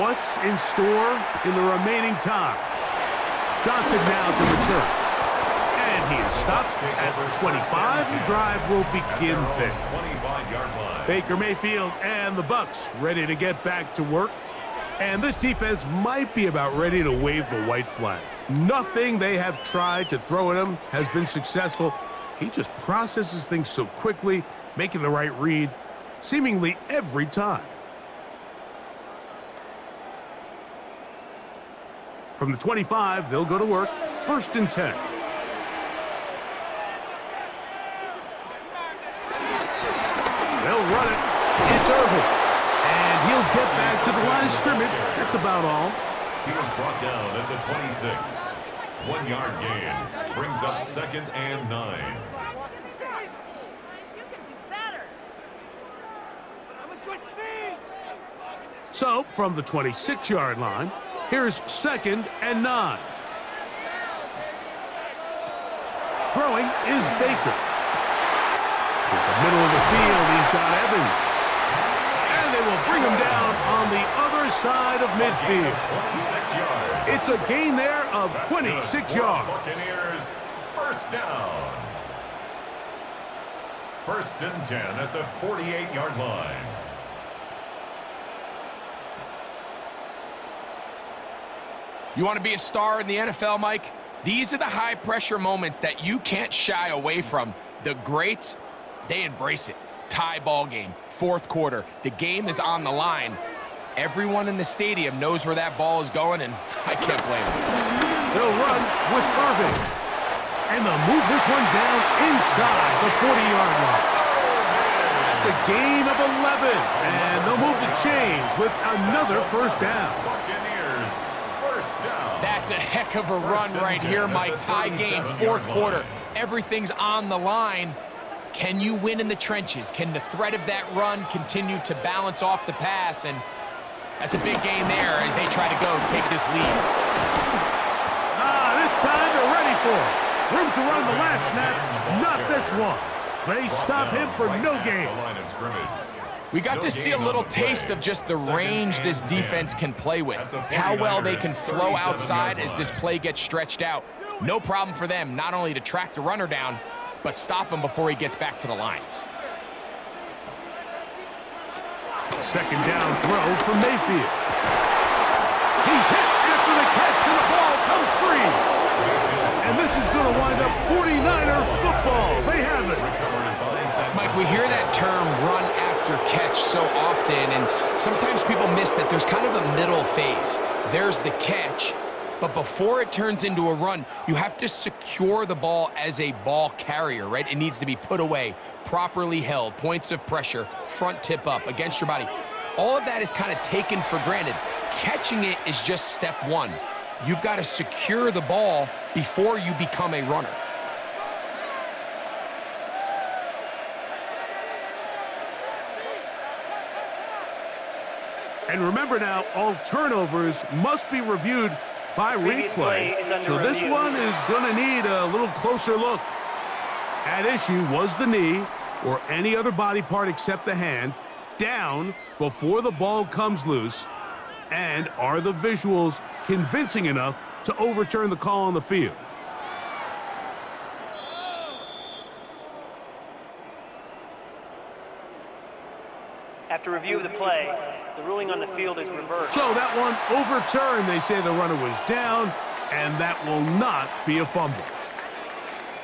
Speaker 1: What's in store in the remaining time? Johnson now to return. And he is stopped at 25. The drive will begin there.
Speaker 3: 25-yard line.
Speaker 1: Baker Mayfield and the Bucs ready to get back to work. And this defense might be about ready to wave the white flag. Nothing they have tried to throw at him has been successful. He just processes things so quickly, making the right read seemingly every time. From the 25, they'll go to work. 1st and 10. They'll run it. It's Irvin. And he'll get back to the line of scrimmage. That's about all.
Speaker 3: He was brought down at the 26. 1-yard gain. Brings up 2nd and 9.
Speaker 1: So, from the 26-yard line, here's 2nd and 9. Throwing is Baker. To the middle of the field, he's got Evans. And they will bring him down on the other side of midfield.
Speaker 3: 26 yards.
Speaker 1: It's a gain there of 26 yards.
Speaker 3: Buccaneers, first down. 1st and 10 at the 48-yard line.
Speaker 2: You want to be a star in the NFL, Mike? These are the high-pressure moments that you can't shy away from. The greats, they embrace it. Tie ball game, fourth quarter. The game is on the line. Everyone in the stadium knows where that ball is going, and I can't blame them.
Speaker 1: They'll run with Irvin. And they'll move this one down inside the 40-yard line. That's a gain of 11. And they'll move the chains with another first down.
Speaker 2: That's a heck of a run right here, Mike. Tie game, fourth quarter. Everything's on the line. Can you win in the trenches? Can the threat of that run continue to balance off the pass? And that's a big gain there as they try to go take this lead.
Speaker 1: This time they're ready for it. Room to run the last snap, not this one. They stop him for no gain.
Speaker 2: We got to see a little taste of just the range this defense can play with. How well they can flow outside as this play gets stretched out. No problem for them not only to track the runner down, but stop him before he gets back to the line.
Speaker 1: 2nd down throw for Mayfield. He's hit after the catch and the ball comes free. And this is going to wind up 49er football. They have it.
Speaker 2: Mike, we hear that term run after catch so often, and sometimes people miss that there's kind of a middle phase. There's the catch, but before it turns into a run, you have to secure the ball as a ball carrier, right? It needs to be put away, properly held, points of pressure, front tip up against your body. All of that is kind of taken for granted. Catching it is just step one. You've got to secure the ball before you become a runner.
Speaker 1: And remember now, all turnovers must be reviewed by
Speaker 5: Previous play
Speaker 1: replay.
Speaker 5: is under
Speaker 1: So this
Speaker 5: review.
Speaker 1: one is going to need a little closer look. At issue was the knee or any other body part except the hand down before the ball comes loose. And are the visuals convincing enough to overturn the call on the field?
Speaker 5: After review of the play, the ruling on the field is reversed.
Speaker 1: So that one overturned. They say the runner was down, and that will not be a fumble.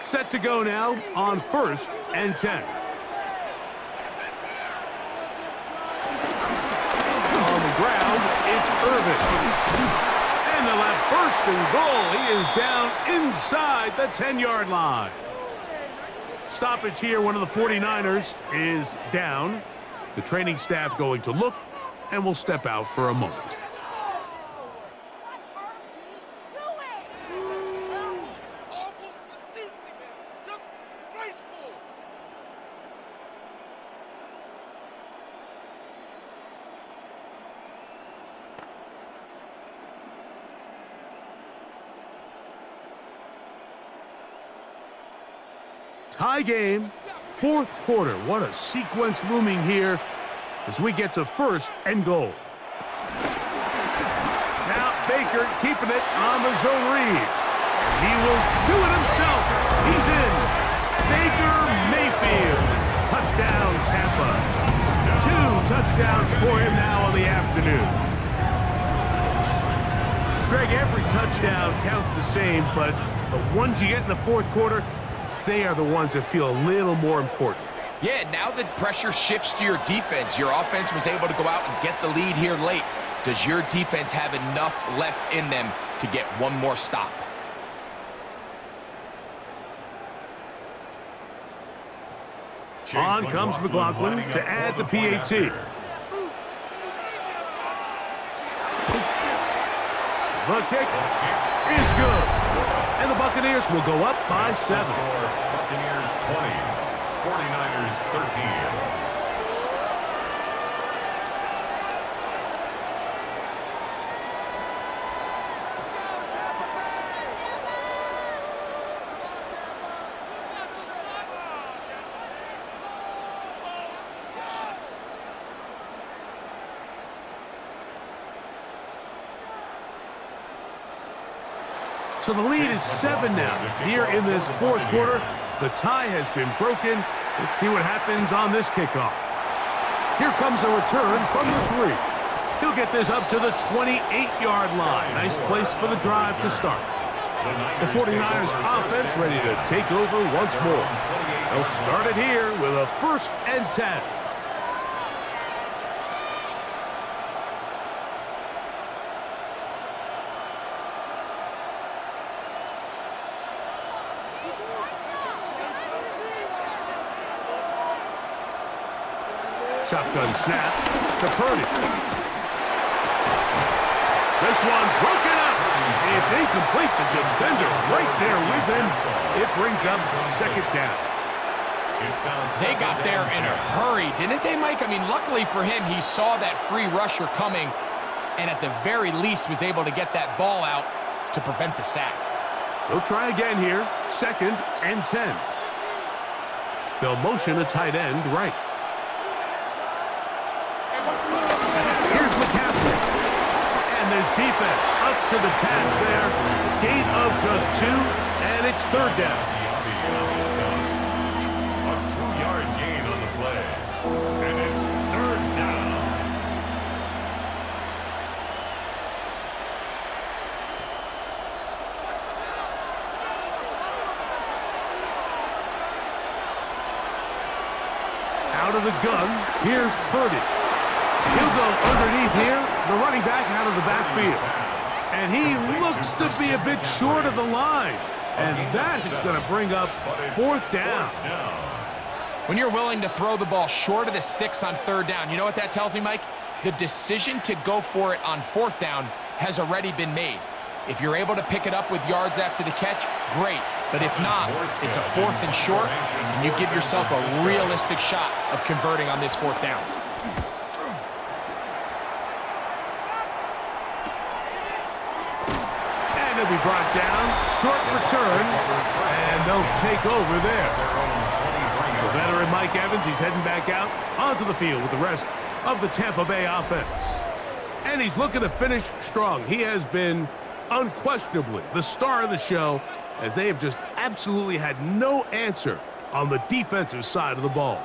Speaker 1: Set to go now on 1st and 10. On the ground, it's Irvin. And they'll have 1st and goal. He is down inside the 10-yard line. Stoppage here. One of the 49ers is down. The training staff going to look, and will step out for a moment. Tie game, 4th quarter. What a sequence looming here as we get to 1st and goal. Now Baker keeping it on the zone read. He will do it himself. He's in. Baker Mayfield. Touchdown Tampa. 2 touchdowns for him now on the afternoon. Greg, every touchdown counts the same, but the ones you get in the 4th quarter, they are the ones that feel a little more important.
Speaker 2: Yeah, now that pressure shifts to your defense, your offense was able to go out and get the lead here late. Does your defense have enough left in them to get one more stop?
Speaker 1: On comes McLaughlin to add the PAT. The kick is good. And the Buccaneers will go up by 7.
Speaker 3: Buccaneers 20, 49ers 13.
Speaker 1: So the lead is 7 now. Here in this 4th quarter, the tie has been broken. Let's see what happens on this kickoff. Here comes a return from the 3. He'll get this up to the 28-yard line. Nice place for the drive to start. The 49ers offense ready to take over once more. They'll start it here with a 1st and 10. Shotgun snap to Purdy. This one broken up. It's incomplete. The defender right there with him. It brings up 2nd down.
Speaker 2: They got there in a hurry, didn't they, Mike? I mean, luckily for him, he saw that free rusher coming and at the very least was able to get that ball out to prevent the sack.
Speaker 1: They'll try again here. 2nd and 10. They'll motion a tight end right. Here's McCaffrey. And this defense up to the task there. Gain of just 2, and it's 3rd down.
Speaker 3: A 2-yard gain on the play. And it's 3rd down.
Speaker 1: Out of the gun, here's Purdy. He'll go underneath here, the running back out of the backfield. And he looks to be a bit short of the line. And that is going to bring up 4th down.
Speaker 2: When you're willing to throw the ball short of the sticks on 3rd down, you know what that tells me, Mike? The decision to go for it on 4th down has already been made. If you're able to pick it up with yards after the catch, great. But if not, it's a 4th and short, and you give yourself a realistic shot of converting on this 4th down.
Speaker 1: And they'll be brought down. Short return, and they'll take over there. The veteran Mike Evans, he's heading back out onto the field with the rest of the Tampa Bay offense. And he's looking to finish strong. He has been unquestionably the star of the show, as they have just absolutely had no answer on the defensive side of the ball.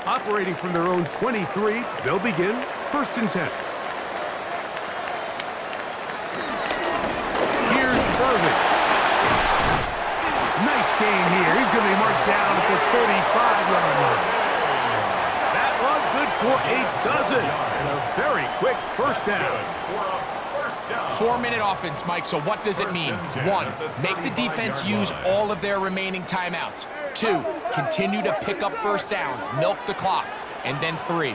Speaker 1: Operating from their own 23, they'll begin 1st and 10. Here's Irving. Nice gain here. He's going to be marked down at the 35-yard line. That one good for a dozen. And a very quick 1st down.
Speaker 2: 4-minute offense, Mike, so what does it mean? 1, make the defense use all of their remaining timeouts. 2, continue to pick up 1st downs, milk the clock. And then 3,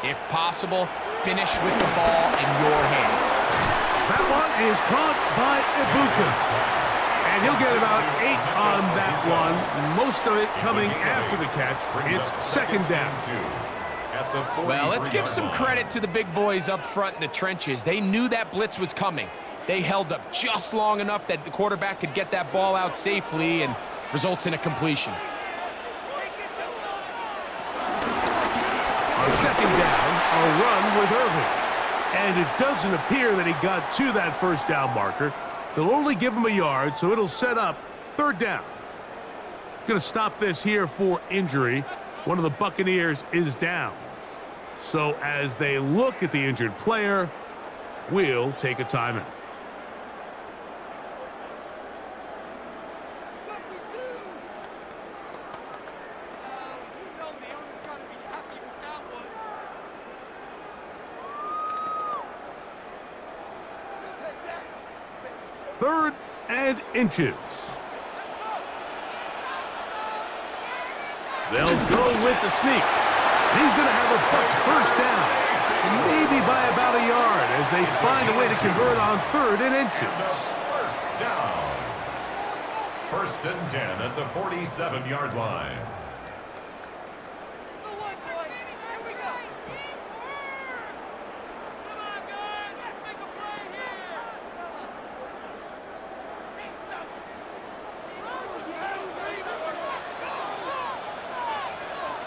Speaker 2: if possible, finish with the ball in your hands.
Speaker 1: That one is caught by Ibuka. And he'll get about 8 on that one, most of it coming after the catch. It's 2nd down.
Speaker 2: Well, let's give some credit to the big boys up front in the trenches. They knew that blitz was coming. They held up just long enough that the quarterback could get that ball out safely and results in a completion.
Speaker 1: On 2nd down, a run with Irving. And it doesn't appear that he got to that 1st down marker. They'll only give him a yard, so it'll set up 3rd down. Going to stop this here for injury. One of the Buccaneers is down. So as they look at the injured player, we'll take a timeout. Third and inches. They'll go with the sneak. He's going to have a Bucs 1st down, maybe by about a yard, as they find a way to convert on 3rd and inches.
Speaker 3: 1st down. 1st and 10 at the 47-yard line.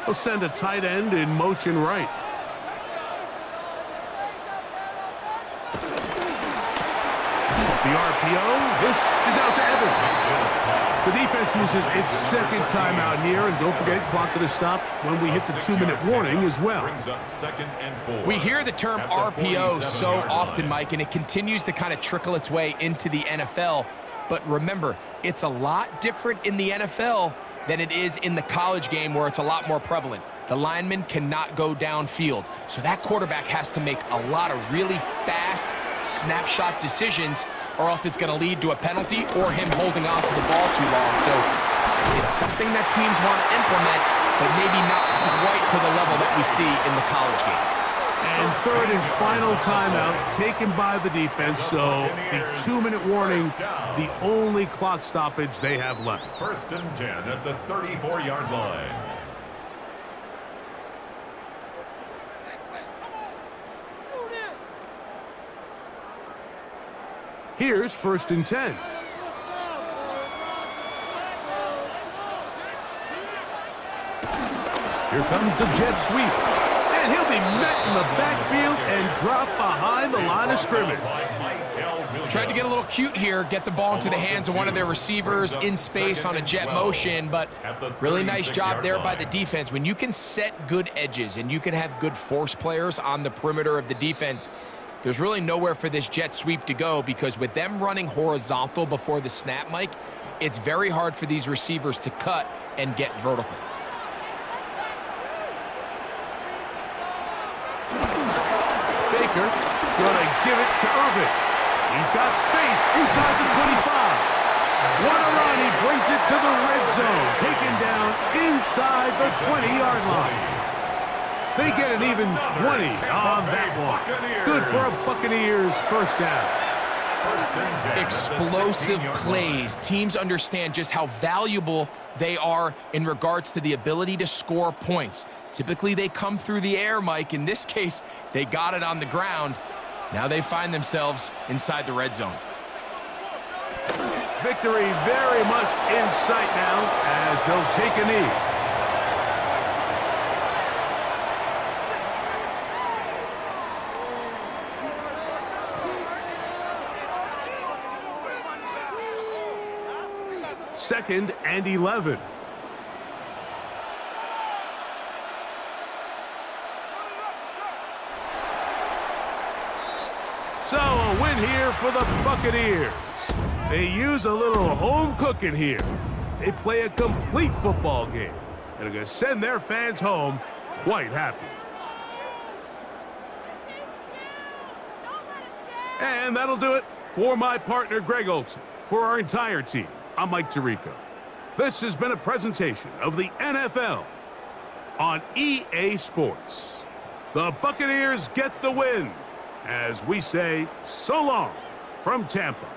Speaker 1: They'll send a tight end in motion right. The RPO, this is out to Evans. The defense uses its 2nd timeout here, and don't forget, clock to stop when we hit the 2-minute warning as well.
Speaker 3: Brings up 2nd and 4.
Speaker 2: We hear the term RPO so often, Mike, and it continues to kind of trickle its way into the NFL. But remember, it's a lot different in the NFL than it is in the college game, where it's a lot more prevalent. The lineman cannot go downfield, so that quarterback has to make a lot of really fast snapshot decisions, or else it's going to lead to a penalty or him holding on to the ball too long. So it's something that teams want to implement, but maybe not quite to the level that we see in the college game.
Speaker 1: And 3rd and final timeout taken by the defense, so the 2-minute warning, the only clock stoppage they have left.
Speaker 3: 1st and 10 at the 34-yard line.
Speaker 1: Here's 1st and 10. Here comes the jet sweep. And he'll be met in the backfield and drop behind the line of scrimmage.
Speaker 2: Tried to get a little cute here, get the ball into the hands of one of their receivers in space on a jet motion, but really nice job there by the defense. When you can set good edges and you can have good force players on the perimeter of the defense, there's really nowhere for this jet sweep to go, because with them running horizontal before the snap, Mike, it's very hard for these receivers to cut and get vertical.
Speaker 1: Baker gonna give it to Irving. He's got space inside the 25. What a run. He brings it to the red zone. Taken down inside the 20-yard line. They get an even 20 on that one. Good for a Buccaneers first down.
Speaker 2: Explosive plays. Teams understand just how valuable they are in regards to the ability to score points. Typically, they come through the air, Mike. In this case, they got it on the ground. Now they find themselves inside the red zone.
Speaker 1: Victory very much in sight now as they'll take a knee. Second and 11. So a win here for the Buccaneers. They use a little home cooking here. They play a complete football game and are going to send their fans home quite happy. And that'll do it for my partner, Greg Olson. For our entire team, I'm Mike Tirico. This has been a presentation of the NFL on EA Sports. The Buccaneers get the win as we say so long from Tampa.